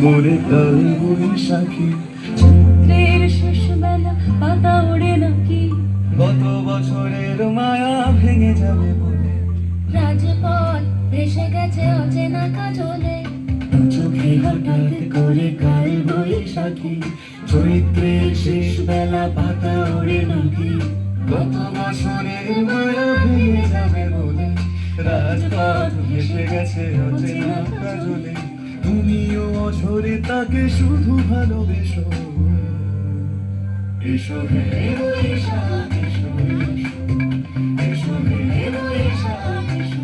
মোরে কাল বৈশাখী চৈত্রের শেষ বেলা পাতা ওড়ে নাকি, গত বছরের মায়া ভেঙে যাবে বলে রাজপথ ভেসে গেছে অচেনা কাজলে, চোখে হঠাৎ করে কাল বৈশাখী চৈত্রের শেষ বেলা পাতা ওড়ে নাকি, গত বছরের মায়া ভেঙে যাবে বলে রাজপথ ভেসে গেছে অচেনা কাজলে। তুমিও অঝরে তাকে শুধু ভালোবেসো, এসো হে বৈশাখ এসো, এসো হে বৈশাখ এসো,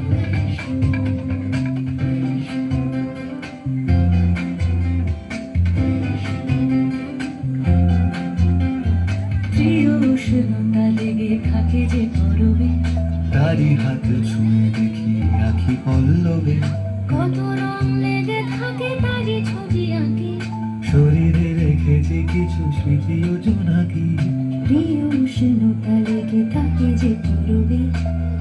প্রিয় উষ্ণতা লেগে থাকে যে পরবে, তারি হাত ছুঁয়ে দেখি আখি পল্লবে, কত রং লেগে থাকে তারই ছবি আঁকি, শরীরে রেখেছি কিছু স্মৃতি ও জোনাকি, প্রিয় উষ্ণতা লেগে থাকে যে পরবে,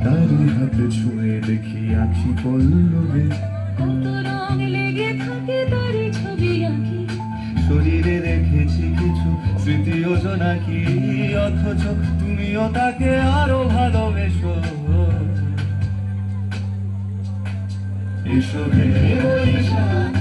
তারি হাত ছুঁয়ে দেখি আখি পল্লবে, কত রং লেগে থাকে তারই ছবি আঁকি, শরীরে রেখেছি কিছু স্মৃতি ও জোনাকি, অথচ তুমিও তাকে আরো ভালোবেসো, এসো হে বৈশাখ